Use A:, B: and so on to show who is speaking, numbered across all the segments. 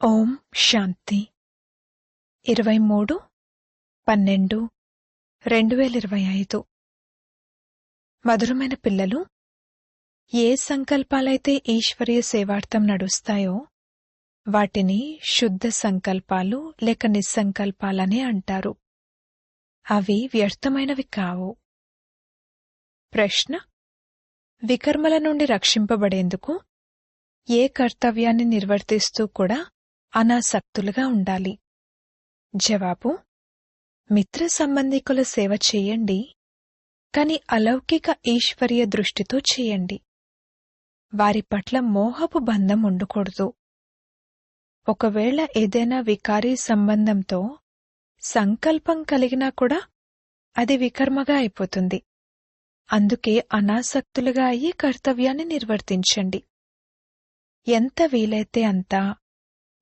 A: ఓం శాంతి 23/12/2025 మధురమైన పిల్లలు, ఏ సంకల్పాలైతే ఈశ్వరీయ సేవార్థం నడుస్తాయో వాటిని శుద్ధ సంకల్పాలు లేక నిస్సంకల్పాలనే అంటారు. అవి వ్యర్థమైనవి కావు. ప్రశ్న: వికర్మల నుండి రక్షింపబడేందుకు ఏ కర్తవ్యాన్ని నిర్వర్తిస్తూ కూడా అనాసక్తులుగా ఉండాలి? జవాబు: మిత్ర సంబంధికుల సేవ చేయండి, కాని అలౌకిక ఈశ్వరీయ దృష్టితో చేయండి. వారి పట్ల మోహపు బంధం ఉండకూడదు. ఒకవేళ ఏదైనా వికారీ సంబంధంతో సంకల్పం కలిగినా కూడా అది వికర్మగా అయిపోతుంది. అందుకే అనాసక్తులుగా అయ్యి కర్తవ్యాన్ని నిర్వర్తించండి. ఎంత వీలైతే అంతా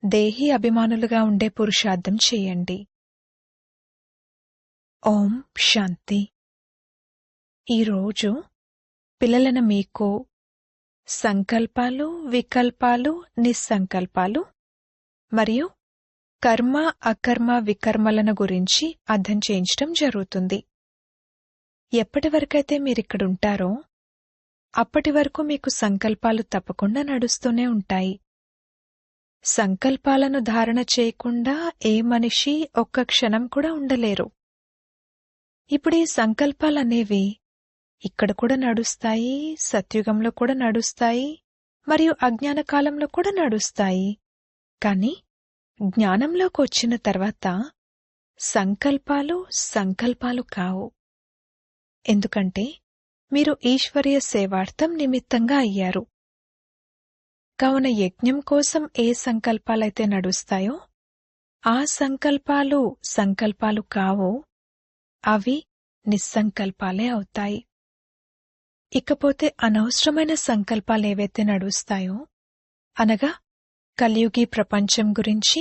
A: దేహీ అభిమానులుగా ఉండే పురుషార్థం చేయండి. ఓం శాంతి. ఈరోజు పిల్లలను మీకు సంకల్పాలు, వికల్పాలు, నిస్సంకల్పాలు మరియు కర్మ, అకర్మ, వికర్మలను గురించి అర్థం చేయించటం జరుగుతుంది. ఎప్పటి వరకైతే మీరిక్కడుంటారో అప్పటి వరకు మీకు సంకల్పాలు తప్పకుండా నడుస్తూనే ఉంటాయి. సంకల్పాలను ధారణ చేయకుండా ఏ మనిషి ఒక్క క్షణం కూడా ఉండలేరు. ఇప్పుడు ఈ సంకల్పాలనేవి ఇక్కడ కూడా నడుస్తాయి, సత్యుగంలో కూడా నడుస్తాయి మరియు అజ్ఞాన కాలంలో కూడా నడుస్తాయి. కాని జ్ఞానంలోకి వచ్చిన తర్వాత సంకల్పాలు సంకల్పాలు కావు. ఎందుకంటే మీరు ఈశ్వరీయ సేవార్థం నిమిత్తంగా అయ్యారు. కావున యజ్ఞం కోసం ఏ సంకల్పాలైతే నడుస్తాయో ఆ సంకల్పాలు సంకల్పాలు కావో, అవి నిస్సంకల్పాలే అవుతాయి. ఇకపోతే అనవసరమైన సంకల్పాలేవైతే నడుస్తాయో, అనగా కలియుగి ప్రపంచం గురించి,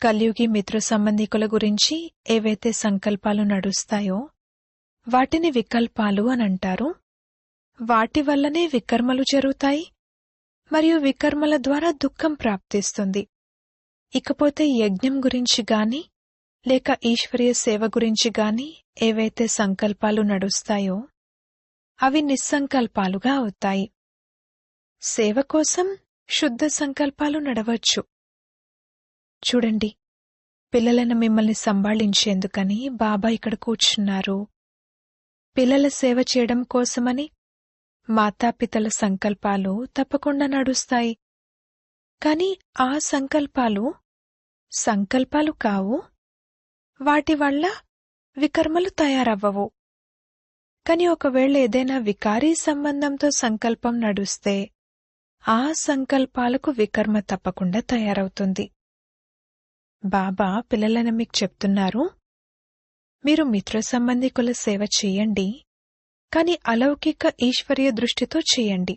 A: కలియుగి మిత్ర సంబంధికుల గురించి ఏవైతే సంకల్పాలు నడుస్తాయో వాటిని వికల్పాలు అనంటారు. వాటి వల్లనే వికర్మలు జరుగుతాయి మరియు వికర్మల ద్వారా దుఃఖం ప్రాప్తిస్తుంది. ఇకపోతే యజ్ఞం గురించి గాని లేక ఈశ్వరీయ సేవ గురించి గాని ఏవైతే సంకల్పాలు నడుస్తాయో అవి నిస్సంకల్పాలుగా అవుతాయి. సేవ కోసం శుద్ధ సంకల్పాలు నడవచ్చు. చూడండి, పిల్లలను మిమ్మల్ని సంభాళించేందుకని బాబా ఇక్కడ కూర్చున్నారు. పిల్లల సేవ చేయడం కోసమని మాతాపితల సంకల్పాలు తప్పకుండా నడుస్తాయి. కాని ఆ సంకల్పాలు సంకల్పాలు కావు. వాటి వల్ల వికర్మలు తయారవ్వవు. కాని ఒకవేళ ఏదైనా వికారీ సంబంధంతో సంకల్పం నడుస్తే ఆ సంకల్పాలకు వికర్మ తప్పకుండా తయారవుతుంది. బాబా పిల్లలను మీకు చెప్తున్నారు, మీరు మిత్ర సంబంధికుల సేవ చేయండి, కాని అలౌకిక ఈశ్వరీయ దృష్టితో చేయండి.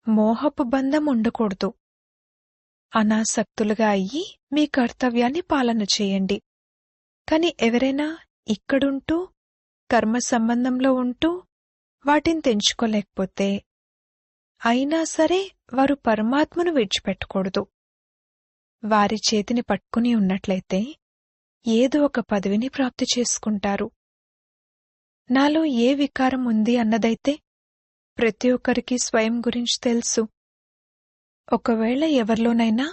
A: మోహపు బంధం ఉండకూడదు. అనాసక్తులుగా అయ్యి మీ కర్తవ్యాన్ని పాలన చేయండి. కాని ఎవరైనా ఇక్కడుంటూ కర్మ సంబంధంలో ఉంటూ వాటిని తెంచుకోలేకపోతే అయినా సరే వారు పరమాత్మను విడిచిపెట్టకూడదు. వారి చేతిని పట్టుకుని ఉన్నట్లయితే ఏదో ఒక పదవిని ప్రాప్తి చేసుకుంటారు. నాలో ఏ వికారం ఉంది అన్నదైతే ప్రతి ఒక్కరికి స్వయం గురించి తెలుసు. ఒకవేళ ఎవరిలోనైనా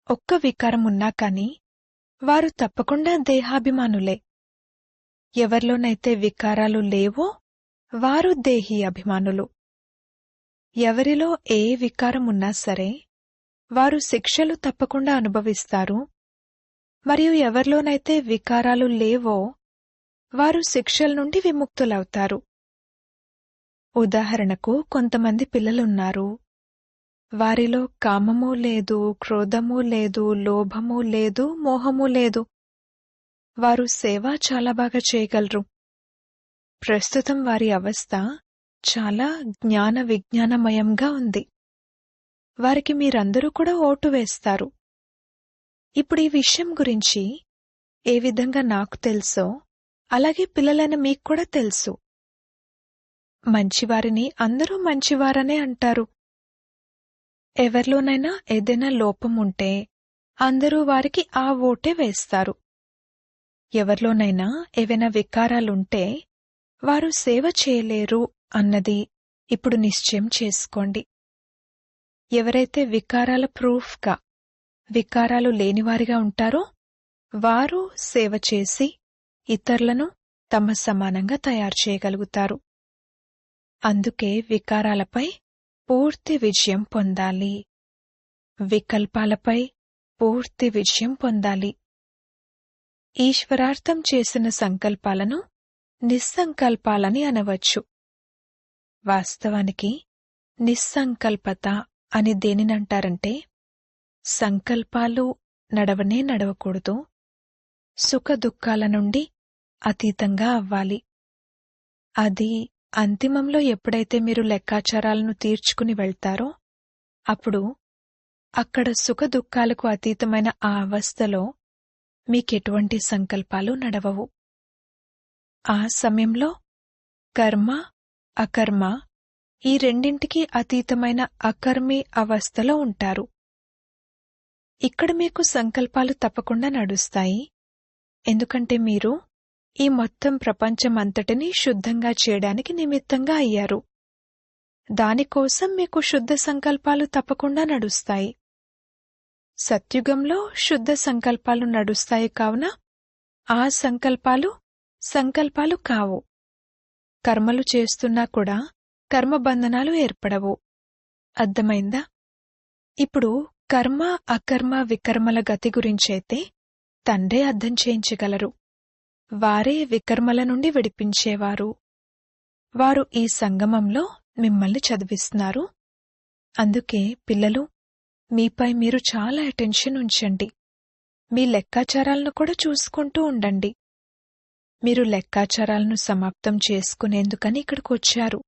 A: ఒక్క వికారం ఉన్నా కాని వారు తప్పకుండా దేహాభిమానులే. ఎవరిలోనైతే వికారాలు లేవో వారు దేహీ అభిమానులు. ఎవరిలో ఏ వికారం ఉన్నా సరే వారు శిక్షలు తప్పకుండా అనుభవిస్తారు. మరియు ఎవరిలోనైతే వికారాలు లేవో వారు శిక్షల నుండి విముక్తులవుతారు. ఉదాహరణకు కొంతమంది పిల్లలున్నారు. వారిలో కామమూ లేదు, క్రోధమూ లేదు, లోభమూ లేదు, మోహమూ లేదు. వారు సేవ చాలా బాగా చేయగలరు. ప్రస్తుతం వారి అవస్థ చాలా జ్ఞాన విజ్ఞానమయంగా ఉంది. వారికి మీరందరూ కూడా ఓటు వేస్తారు. ఇప్పుడు ఈ విషయం గురించి ఏ విధంగా నాకు తెలుసో అలాగే పిల్లలైన మీకు కూడా తెలుసు. మంచివారిని అందరూ మంచివారనే అంటారు. ఎవరిలోనైనా ఏదైనా లోపం ఉంటే అందరూ వారికి ఆ ఓటే వేస్తారు. ఎవరిలోనైనా ఏవైనా వికారాలుంటే వారు సేవ చేయలేరు అన్నది ఇప్పుడు నిశ్చయం చేసుకోండి. ఎవరైతే వికారాల ప్రూఫ్గా, వికారాలు లేనివారిగా ఉంటారో వారు సేవ చేసి ఇతరులను తమ సమానంగా తయారు చేయగలుగుతారు. అందుకే వికారాలపై పూర్తి విజయం పొందాలి. వికల్పాలపై పూర్తి విజయం పొందాలి. ఈశ్వరార్థం చేసిన సంకల్పాలను నిస్సంకల్పాలని అనవచ్చు. వాస్తవానికి నిస్సంకల్పత అని దేనినంటారంటే, సంకల్పాలు నడవనే నడవకూడదు, సుఖదుఖాల నుండి అతీతంగా అవ్వాలి. అది అంతిమంలో ఎప్పుడైతే మీరు లెక్కాచారాలను తీర్చుకుని వెళ్తారో అప్పుడు అక్కడ సుఖదుఖాలకు అతీతమైన ఆ అవస్థలో మీకెటువంటి సంకల్పాలు నడవవు. ఆ సమయంలో కర్మ, అకర్మ ఈ రెండింటికి అతీతమైన అకర్మీ అవస్థలో ఉంటారు. ఇక్కడ మీకు సంకల్పాలు తప్పకుండా నడుస్తాయి. ఎందుకంటే మీరు ఈ మొత్తం ప్రపంచమంతటినీ శుద్ధంగా చేయడానికి నిమిత్తంగా అయ్యారు. దానికోసం మీకు శుద్ధ సంకల్పాలు తప్పకుండా నడుస్తాయి. సత్యుగంలో శుద్ధ సంకల్పాలు నడుస్తాయి కావున ఆ సంకల్పాలు కావు. కర్మలు చేస్తున్నా కూడా కర్మబంధనాలు ఏర్పడవు. అర్థమైందా? ఇప్పుడు కర్మ, అకర్మ, వికర్మల గతి గురించైతే తండ్రే అర్థం చేయించగలరు. వారే వికర్మల నుండి విడిపించేవారు. వారు ఈ సంగమంలో మిమ్మల్ని చదివిస్తున్నారు. అందుకే పిల్లలు, మీపై మీరు చాలా అటెన్షన్ ఉంచండి. మీ లెక్కాచారాలను కూడా చూసుకుంటూ ఉండండి. మీరు లెక్కాచారాలను సమాప్తం చేసుకునేందుకని ఇక్కడికొచ్చారు.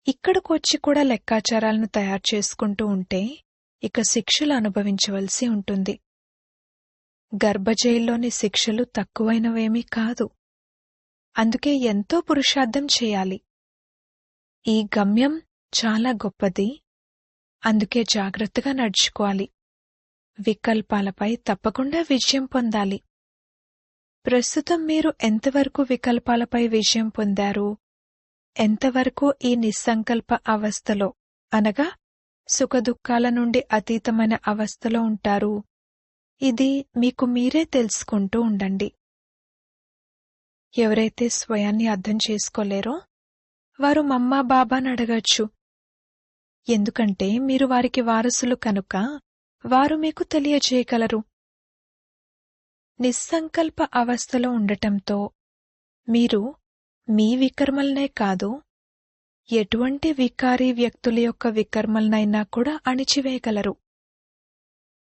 A: ఇక్కడికొచ్చి కూడా లెక్కాచారాలను తయారు చేసుకుంటూ ఉంటే ఇక శిక్షలు అనుభవించవలసి ఉంటుంది. గర్భజైల్లోని శిక్షలు తక్కువైనవేమీ కాదు. అందుకే ఎంతో పురుషార్థం చేయాలి. ఈ గమ్యం చాలా గొప్పది. అందుకే జాగ్రత్తగా నడుచుకోవాలి. వికల్పాలపై తప్పకుండా విజయం పొందాలి. ప్రస్తుతం మీరు ఎంతవరకు వికల్పాలపై విజయం పొందారు? ఎంతవరకు ఈ నిస్సంకల్ప అవస్థలో, అనగా సుఖదుఖాల నుండి అతీతమైన అవస్థలో ఉంటారు? ఇది మీకు మీరే తెలుసుకుంటూ ఉండండి. ఎవరైతే స్వయాన్ని అర్థం చేసుకోలేరో వారు మమ్మా బాబాని అడగచ్చు. ఎందుకంటే మీరు వారికి వారసులు కనుక వారు మీకు తెలియజేయగలరు. నిస్సంకల్ప అవస్థలో ఉండటంతో మీరు మీ వికర్మలనే కాదు, ఎటువంటి వికారీ వ్యక్తుల యొక్క వికర్మలనైనా కూడా అణిచివేయగలరు.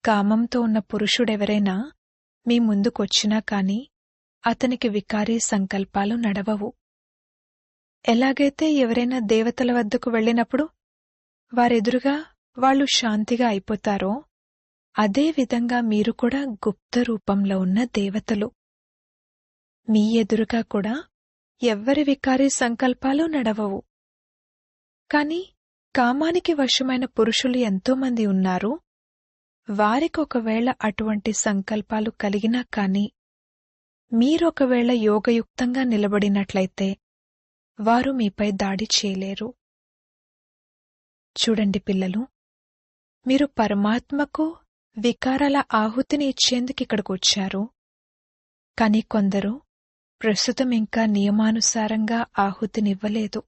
A: కామంతో ఉన్న పురుషుడెవరైనా మీ ముందుకొచ్చినా కాని అతనికి వికారీ సంకల్పాలు నడవవు. ఎలాగైతే ఎవరైనా దేవతల వద్దకు వెళ్ళినప్పుడు వారెదురుగా వాళ్ళు శాంతిగా అయిపోతారో, అదే విధంగా మీరు కూడా గుప్త రూపంలో ఉన్న దేవతలు. మీ ఎదురుగా కూడా ఎవ్వరి వికారీ సంకల్పాలు నడవవు. కాని కామానికి వశమైన పురుషులు ఎంతోమంది ఉన్నారు. వారికొకవేళ అటువంటి సంకల్పాలు కలిగినా కాని మీరొకవేళ యోగయుక్తంగా నిలబడినట్లయితే వారు మీపై దాడి చేయలేరు. చూడండి పిల్లలు, మీరు పరమాత్మకు వికారాల ఆహుతిని ఇచ్చేందుకిక్కడికొచ్చారు. కాని కొందరు ప్రస్తుతం ఇంకా నియమానుసారంగా ఆహుతినివ్వలేదు.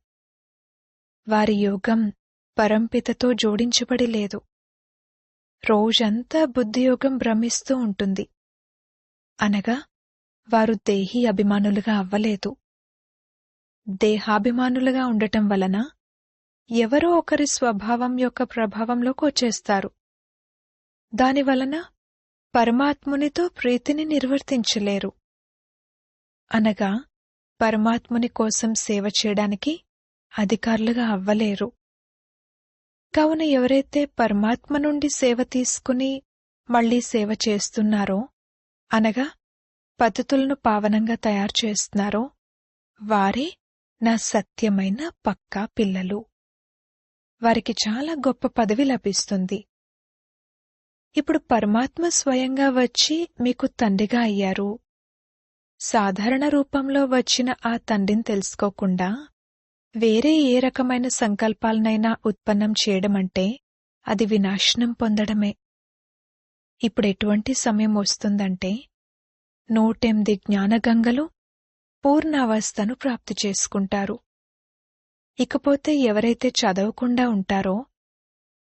A: వారి యోగం పరంపితతో జోడించబడి లేదు. రోజంతా బుద్ధియోగం భ్రమిస్తూ ఉంటుంది. అనగా వారు దేహీ అభిమానులుగా అవ్వలేదు. దేహాభిమానులుగా ఉండటం వలన ఎవరో ఒకరి స్వభావం యొక్క ప్రభావంలోకి వచ్చేస్తారు. దానివలన పరమాత్మునితో ప్రీతిని నిర్వర్తించలేరు. అనగా పరమాత్ముని కోసం సేవ చేయడానికి అధికారులుగా అవ్వలేరు. కావున ఎవరైతే పరమాత్మ నుండి సేవ తీసుకుని మళ్లీ సేవ చేస్తున్నారో, అనగా పద్ధతులను పావనంగా తయారు చేస్తున్నారో, వారే నా సత్యమైన పక్కా పిల్లలు. వారికి చాలా గొప్ప పదవి లభిస్తుంది. ఇప్పుడు పరమాత్మ స్వయంగా వచ్చి మీకు తండ్రిగా అయ్యారు. సాధారణ రూపంలో వచ్చిన ఆ తండ్రిని తెలుసుకోకుండా వేరే ఏ రకమైన సంకల్పాలనైనా ఉత్పన్నం చేయడమంటే అది వినాశనం పొందడమే. ఇప్పుడు ఎటువంటి సమయం వస్తుందంటే 108 జ్ఞానగంగలు పూర్ణావస్థను ప్రాప్తి చేసుకుంటారు. ఇకపోతే ఎవరైతే చదవకుండా ఉంటారో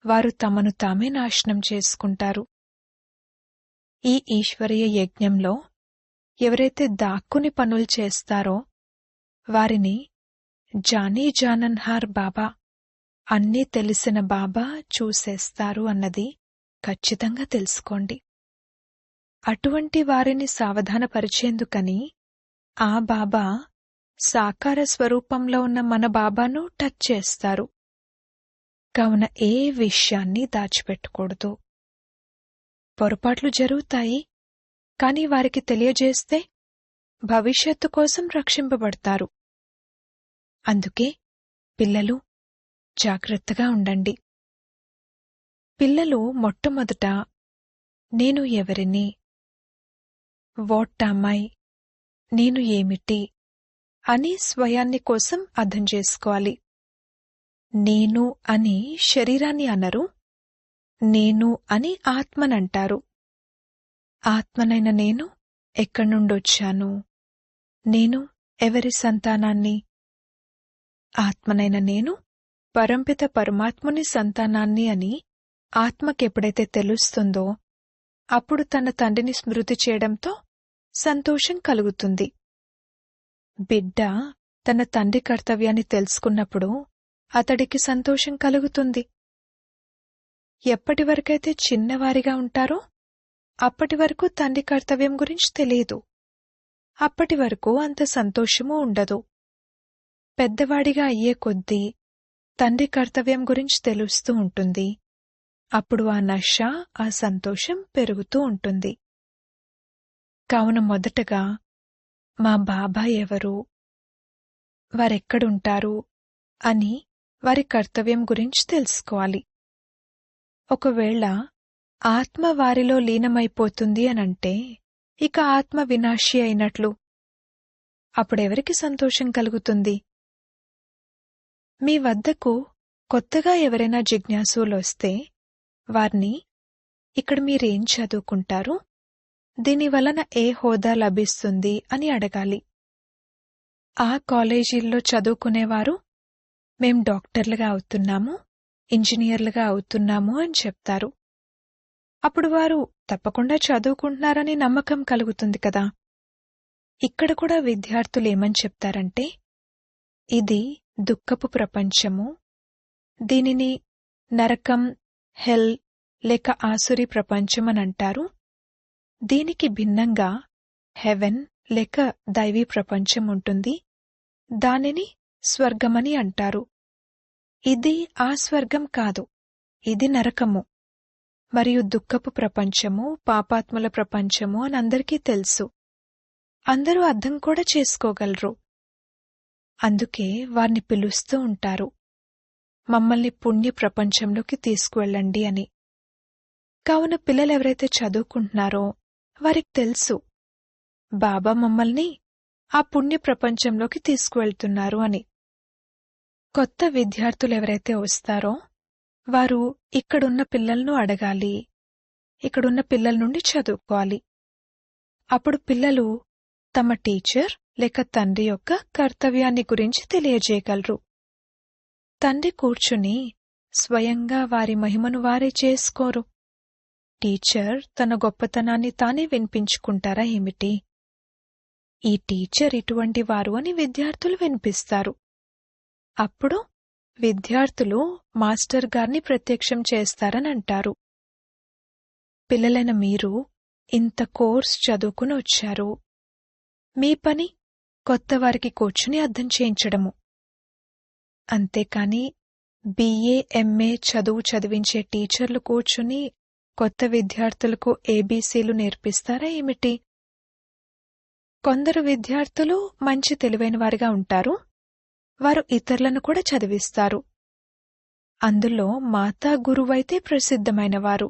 A: వారు తమను తామే నాశనం చేసుకుంటారు. ఈ ఈశ్వరీయ యజ్ఞంలో ఎవరైతే దాక్కుని పనులు చేస్తారో వారిని జానీ జానన్హార్ బాబా, అన్నీ తెలిసిన బాబా చూసేస్తారు అన్నది ఖచ్చితంగా తెలుసుకోండి. అటువంటి వారిని సావధానపరిచేందుకని ఆ బాబా సాకార స్వరూపంలో ఉన్న మన బాబాను టచ్ చేస్తారు. కావున ఏ విషయాన్ని దాచిపెట్టకూడదు. పొరపాట్లు జరుగుతాయి, కాని వారికి తెలియజేస్తే భవిష్యత్తు కోసం రక్షింపబడతారు. అందుకే పిల్లలు జాగ్రత్తగా ఉండండి. పిల్లలు మొట్టమొదట నేను ఎవరిని, వాట్ నేను ఏమిటి అని స్వయాన్ని కోసం అర్థం చేసుకోవాలి. నేను అని శరీరాన్ని అనరు, నేను అని ఆత్మనంటారు. ఆత్మనైన నేను ఎక్కడి నుండొచ్చాను, నేను ఎవరి సంతానాన్ని? ఆత్మనైన నేను పరంపిత పరమాత్ముని సంతానాన్ని అని ఆత్మకెప్పుడైతే తెలుస్తుందో అప్పుడు తన తండ్రిని స్మృతి చేయడంతో సంతోషం కలుగుతుంది. బిడ్డ తన తండ్రి కర్తవ్యాన్ని తెలుసుకున్నప్పుడు అతడికి సంతోషం కలుగుతుంది. ఎప్పటివరకైతే చిన్నవారిగా ఉంటారో అప్పటి వరకు తండ్రి కర్తవ్యం గురించి తెలియదు. అప్పటి వరకు అంత సంతోషమూ ఉండదు. పెద్దవాడిగా అయ్యే కొద్దీ తండ్రి కర్తవ్యం గురించి తెలుస్తూ ఉంటుంది. అప్పుడు ఆ నష, ఆ సంతోషం పెరుగుతూ ఉంటుంది. కావున మొదటగా మా బాబా ఎవరు, వారెక్కడుంటారు అని వారి కర్తవ్యం గురించి తెలుసుకోవాలి. ఒకవేళ ఆత్మ వారిలో లీనమైపోతుంది అనంటే ఇక ఆత్మ వినాశి అయినట్లు. అప్పుడెవరికి సంతోషం కలుగుతుంది? మీ వద్దకు కొత్తగా ఎవరైనా జిజ్ఞాసులొస్తే వారిని ఇక్కడ మీరేం చదువుకుంటారు, దీనివలన ఏ హోదా లభిస్తుంది అని అడగాలి. ఆ కాలేజీల్లో చదువుకునేవారు మేం డాక్టర్లుగా అవుతున్నాము, ఇంజనీర్లుగా అవుతున్నాము అని చెప్తారు. అప్పుడు వారు తప్పకుండా చదువుకుంటున్నారని నమ్మకం కలుగుతుంది కదా. ఇక్కడ కూడా విద్యార్థులేమని చెప్తారంటే ఇది దుఃఖపు ప్రపంచము, దీనిని నరకం, హెల్ లేక ఆసురి ప్రపంచమనంటారు. దీనికి భిన్నంగా హెవెన్ లేక దైవీ ప్రపంచం ఉంటుంది, దానిని స్వర్గమని అంటారు. ఇది ఆ స్వర్గం కాదు, ఇది నరకము. మరియు దుఃఖపు ప్రపంచము, పాపాత్ముల ప్రపంచము అని అందరికీ తెలుసు. అందరూ అర్థం కూడా చేసుకోగలరు. అందుకే వారిని పిలుస్తూ ఉంటారు, మమ్మల్ని పుణ్య ప్రపంచంలోకి తీసుకువెళ్ళండి అని. కావున పిల్లలెవరైతే చదువుకుంటున్నారో వారికి తెలుసు బాబా మమ్మల్ని ఆ పుణ్య ప్రపంచంలోకి తీసుకువెళ్తున్నారు అని. కొత్త విద్యార్థులెవరైతే వస్తారో వారు ఇక్కడున్న పిల్లలను అడగాలి, ఇక్కడున్న పిల్లల నుండి చదువుకోవాలి. అప్పుడు పిల్లలు తమ టీచర్ లేక తండ్రి యొక్క కర్తవ్యాన్ని గురించి తెలియజేయగలరు. తండ్రి కూర్చుని స్వయంగా వారి మహిమను వారే చేసుకోరు. టీచర్ తన గొప్పతనాన్ని తానే వినిపించుకుంటారా ఏమిటి? ఈ టీచర్ ఇటువంటి వారు అని విద్యార్థులు వినిపిస్తారు. అప్పుడు విద్యార్థులు మాస్టర్ గారిని ప్రత్యక్షం చేస్తారని అంటారు. పిల్లలైన మీరు ఇంత కోర్స్ చదువుకుని వచ్చారు. మీ పని కొత్త వారికి కూర్చుని అర్థం చేయించడము. అంతేకాని BA, MA చదువు చదివించే టీచర్లు కూర్చుని కొత్త విద్యార్థులకు ABCలు నేర్పిస్తారా ఏమిటి? కొందరు విద్యార్థులు మంచి తెలివైన వారిగా ఉంటారు. వారు ఇతరులను కూడా చదివిస్తారు. అందులో మాతా గురువైతే ప్రసిద్ధమైనవారు.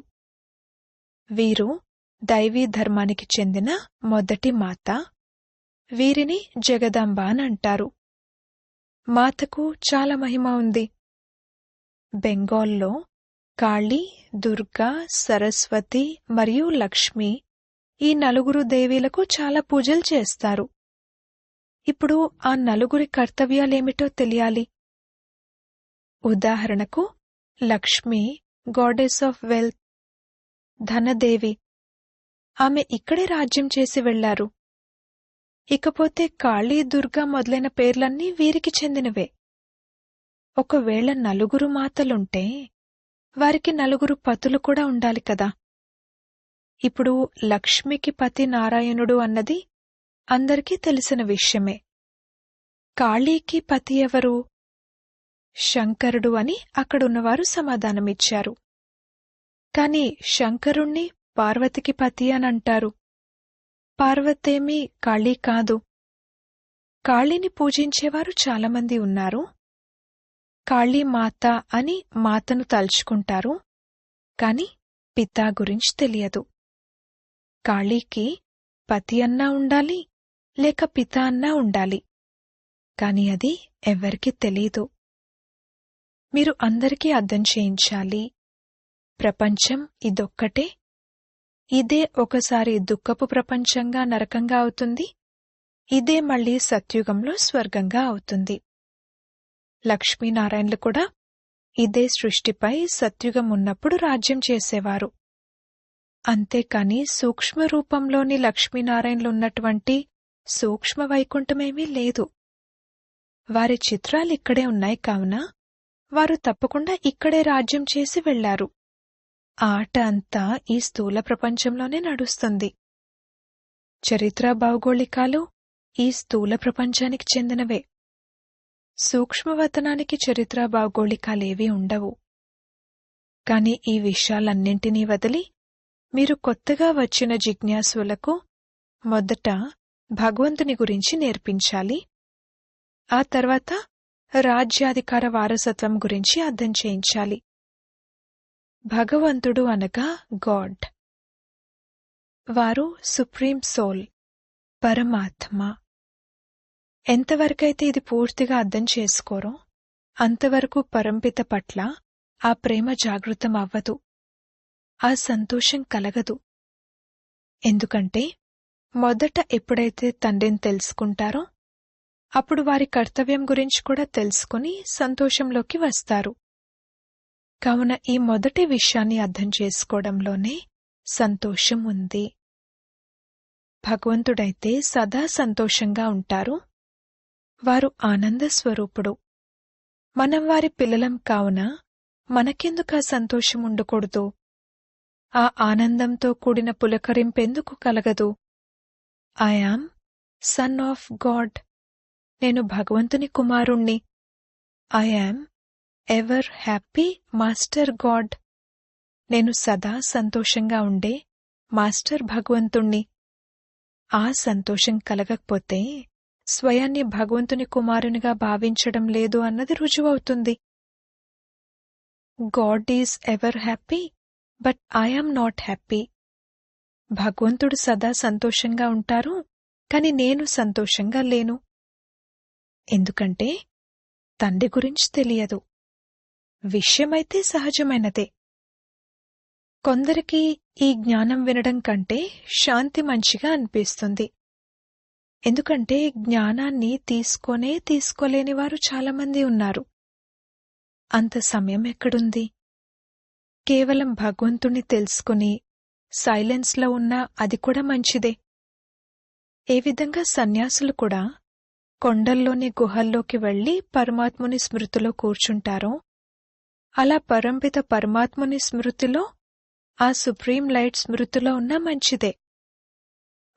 A: వీరు దైవీ ధర్మానికి చెందిన మొదటి మాత. వీరిని జగదాంబ అనంటారు. మాతకు చాలా మహిమ ఉంది. బెంగాల్లో కాళీ, దుర్గా, సరస్వతి మరియు లక్ష్మి ఈ నలుగురు దేవీలకు చాలా పూజలు చేస్తారు. ఇప్పుడు ఆ నలుగురి కర్తవ్యాలేమిటో తెలియాలి. ఉదాహరణకు లక్ష్మి గాడెస్ ఆఫ్ వెల్త్, ధనదేవి. ఆమె ఇక్కడే రాజ్యం చేసి వెళ్లారు. ఇకపోతే కాళీ, దుర్గా మొదలైన పేర్లన్నీ వీరికి చెందినవే. ఒకవేళ నలుగురు మాతలుంటే వారికి నలుగురు పతులు కూడా ఉండాలి కదా. ఇప్పుడు లక్ష్మికి పతి నారాయణుడు అన్నది అందరికీ తెలిసిన విషయమే. కాళీకి పతి ఎవరు? శంకరుడు అని అక్కడున్నవారు సమాధానమిచ్చారు. కాని శంకరుణ్ణి పార్వతికి పతి అనంటారు. పార్వతేమీ కాళీ కాదు. కాళీని పూజించేవారు చాలామంది ఉన్నారు. కాళీమాత అని మాతను తలుచుకుంటారు. కాని పితా గురించి తెలియదు. కాళీకి పతి అన్నా ఉండాలి, లేక పితా అన్నా ఉండాలి. కాని అది ఎవ్వరికీ తెలీదు. మీరు అందరికీ అర్థం చేయించాలి. ప్రపంచం ఇదొక్కటే. ఇదే ఒకసారి దుఃఖపు ప్రపంచంగా నరకంగా అవుతుంది. ఇదే మళ్లీ సత్యుగంలో స్వర్గంగా అవుతుంది. లక్ష్మీనారాయణలు కూడా ఇదే సృష్టిపై సత్యుగం ఉన్నప్పుడు రాజ్యం చేసేవారు. అంతేకాని సూక్ష్మ రూపంలోని లక్ష్మీనారాయణలున్నటువంటి సూక్ష్మ వైకుంఠమేమీ లేదు. వారి చిత్రాలిక్కడే ఉన్నాయి కావున వారు తప్పకుండా ఇక్కడే రాజ్యం చేసి వెళ్లారు. ఆట అంతా ఈ స్థూల ప్రపంచంలోనే నడుస్తుంది. చరిత్ర భౌగోళికాలు ఈ స్థూల ప్రపంచానికి చెందినవే. సూక్ష్మవతనానికి చరిత్ర భౌగోళికాలేవీ ఉండవు. కాని ఈ విషయాలన్నింటినీ వదిలి మీరు కొత్తగా వచ్చిన జిజ్ఞాసులకు మొదట భగవంతుని గురించి నేర్పించాలి. ఆ తర్వాత రాజ్యాధికార వారసత్వం గురించి అర్థం చేయించాలి. భగవంతుడు అనగా గాడ్. వారు సుప్రీం సోల్, పరమాత్మ. ఎంతవరకైతే ఇది పూర్తిగా అర్థం చేసుకోరో అంతవరకు పరంపిత పట్ల ఆ ప్రేమ జాగృతం అవ్వదు, ఆ సంతోషం కలగదు. ఎందుకంటే మొదట ఎప్పుడైతే తండ్రిని తెలుసుకుంటారో అప్పుడు వారి కర్తవ్యం గురించి కూడా తెలుసుకుని సంతోషంలోకి వస్తారు. కావున ఈ మొదటి విషయాన్ని అర్థం చేసుకోవడంలోనే సంతోషం ఉంది. భగవంతుడైతే సదా సంతోషంగా ఉంటారు. వారు ఆనంద స్వరూపుడు. మనం వారి పిల్లలం కావున మనకెందుకు ఆ సంతోషం ఉండకూడదు? ఆ ఆనందంతో కూడిన పులకరింపెందుకు కలగదు? I am son of God. నేను భగవంతుని కుమారుణ్ణి. I am ever happy master God. నేను సదా సంతోషంగా ఉండే మాస్టర్ భగవంతుణ్ణి. ఆ సంతోషం కలగకపోతే స్వయాన్ని భగవంతుని కుమారునిగా భావించడం లేదు అన్నది రుజువవుతుంది. God is ever happy, but I am not happy. భగవంతుడు సదా సంతోషంగా ఉంటారు, కాని నేను సంతోషంగా లేను. ఎందుకంటే తండ్రి గురించి తెలియదు. విషయమైతే సహజమైనదే. కొందరికి ఈ జ్ఞానం వినడం కంటే శాంతి మంచిగా అనిపిస్తుంది. ఎందుకంటే జ్ఞానాన్ని తీసుకోలేని వారు చాలామంది ఉన్నారు. అంత సమయం ఎక్కడుంది? కేవలం భగవంతుణ్ణి తెలుసుకుని సైలెన్స్లో ఉన్నా అది కూడా మంచిదే. ఏ విధంగా సన్యాసులు కూడా కొండల్లోని గుహల్లోకి వెళ్లి పరమాత్ముని స్మృతిలో కూర్చుంటారో అలా పరంపిత పరమాత్ముని స్మృతిలో, ఆ సుప్రీం లైట్ స్మృతిలో ఉన్నా మంచిదే.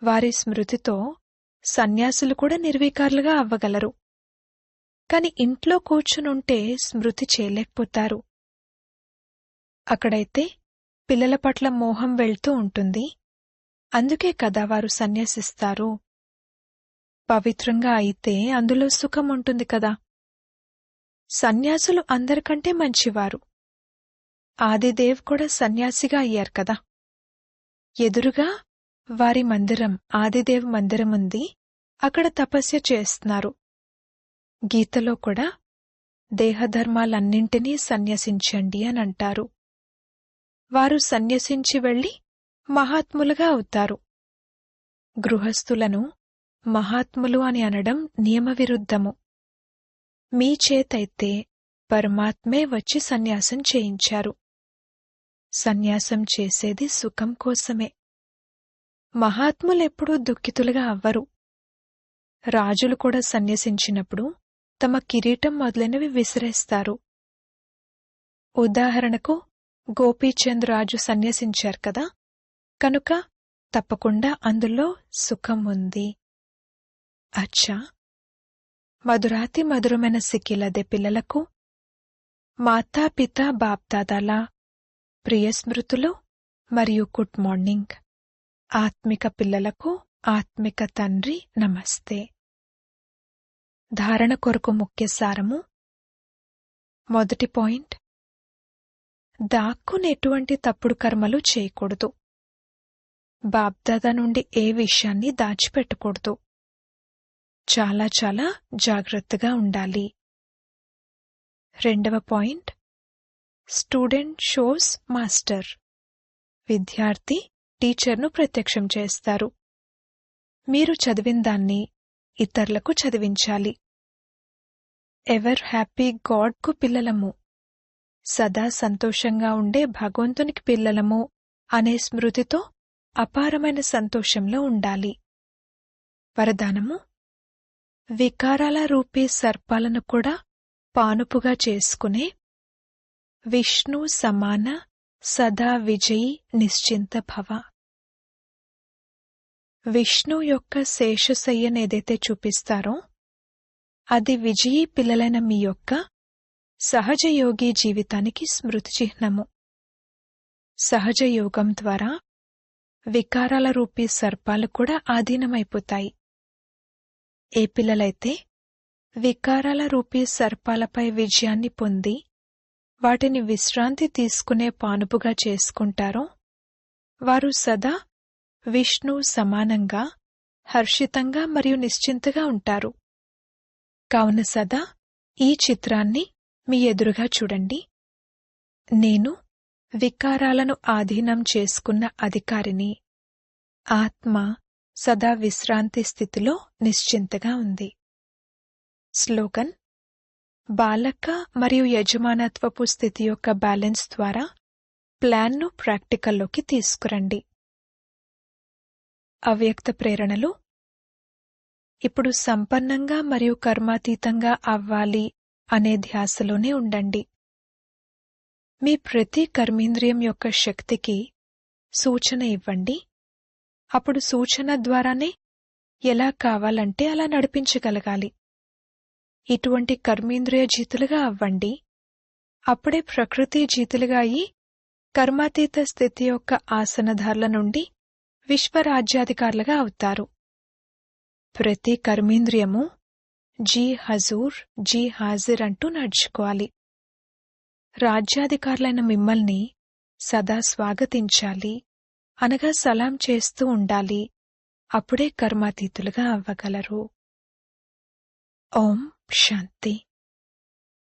A: వారి స్మృతితో సన్యాసులు కూడా నిర్వికారులుగా అవ్వగలరు. కాని ఇంట్లో కూర్చునుంటే స్మృతి చేయలేకపోతారు. అక్కడైతే పిల్లల పట్ల మోహం వెళ్తూ ఉంటుంది. అందుకే కదా వారు సన్యాసిస్తారు. పవిత్రంగా అయితే అందులో సుఖం ఉంటుంది కదా. సన్యాసులు అందరికంటే మంచివారు. ఆదిదేవ్ కూడా సన్యాసిగా అయ్యారు కదా. ఎదురుగా వారి మందిరం, ఆదిదేవ్ మందిరముంది. అక్కడ తపస్య చేస్తున్నారు. గీతలో కూడా దేహధర్మాలన్నింటినీ సన్యసించండి అనంటారు. వారు సన్యసించి వెళ్లి మహాత్ములుగా అవుతారు. గృహస్థులను మహాత్ములు అని అనడం నియమవిరుద్ధము. మీ చేతైతే పరమాత్మే వచ్చి సన్యాసం చేయించారు. సన్యాసం చేసేది సుఖం కోసమే. మహాత్ములెప్పుడూ దుఃఖితులుగా అవ్వరు. రాజులు కూడా సన్యసించినప్పుడు తమ కిరీటం మొదలైనవి విసిరేస్తారు. ఉదాహరణకు గోపీచంద్ రాజు సన్యసించారు కదా, కనుక తప్పకుండా అందులో సుఖం ఉంది. అచ్చా, మధురాతి మధురమైన సిక్కిలదే పిల్లలకు మాతాపితా బాప్దాదాల ప్రియస్మృతులు మరియు గుడ్ మార్నింగ్. ఆత్మిక పిల్లలకు ఆత్మిక తండ్రి నమస్తే. ధారణ కొరకు ముఖ్య సారము. మొదటి పాయింట్, దాక్కుని ఎటువంటి తప్పుడు కర్మలు చేయకూడదు. బాప్దాదా నుండి ఏ విషయాన్ని దాచిపెట్టకూడదు. చాలా చాలా జాగ్రత్తగా ఉండాలి. రెండవ పాయింట్, స్టూడెంట్ షోస్ మాస్టర్. విద్యార్థి టీచర్ను ప్రత్యక్షం చేస్తారు. మీరు చదివిన దాన్ని ఇతరులకు చదివించాలి. ఎవర్ హ్యాపీ గాడ్కు పిల్లలము, సదా సంతోషంగా ఉండే భగవంతునికి పిల్లలము అనే స్మృతితో అపారమైన సంతోషంలో ఉండాలి. వరదానము, వికారాల రూపీ సర్పాలను కూడా పానుపుగా చేసుకునే విష్ణు సమాన సదా విజయీ నిశ్చింత భవ. విష్ణు యొక్క శేషశయ్యనేదైతే చూపిస్తారో అది విజయీ పిల్లలైన మీ యొక్క సహజయోగి జీవితానికి స్మృతి చిహ్నము. సహజయోగం ద్వారా వికారాల రూపీ సర్పాలు కూడా ఆధీనమైపోతాయి. ఏ పిల్లలైతే వికారాల రూపీ సర్పాలపై విజయాన్ని పొంది వాటిని విశ్రాంతి తీసుకునే పానుపుగా చేసుకుంటారో వారు సదా విష్ణు సమానంగా హర్షితంగా మరియు నిశ్చింతగా ఉంటారు. కావున సదా ఈ చిత్రాన్ని మీ ఎదురుగా చూడండి. నేను వికారాలను ఆధీనం చేసుకున్న అధికారిని. ఆత్మ సదా విశ్రాంతి స్థితిలో నిశ్చింతగా ఉంది. స్లోగన్, బాలక మరియు యజమానత్వపు స్థితి యొక్క బ్యాలెన్స్ ద్వారా ప్లాన్ను ప్రాక్టికల్లోకి తీసుకురండి. అవ్యక్త ప్రేరణలు. ఇప్పుడు సంపన్నంగా మరియు కర్మాతీతంగా అవ్వాలి అనే ధ్యాసలోనే ఉండండి. మీ ప్రతి కర్మేంద్రియం యొక్క శక్తికి సూచన ఇవ్వండి. అప్పుడు సూచన ద్వారానే ఎలా కావాలంటే అలా నడిపించగలగాలి. ఇటువంటి కర్మేంద్రియ జీతులుగా అవ్వండి. అప్పుడే ప్రకృతి జీతులుగా అయి కర్మాతీత స్థితి యొక్క ఆసనధారుల నుండి విశ్వరాజ్యాధికారులుగా అవుతారు. ప్రతి కర్మేంద్రియము జీ హజూర్, జీ హాజిర్ అంటూ నడుచుకోవాలి. రాజ్యాధికారులైన మిమ్మల్ని సదా స్వాగతించాలి, అనగా సలాం చేస్తూ ఉండాలి. అప్పుడే కర్మాతీతులుగా అవ్వగలరు. ఓం శాంతి.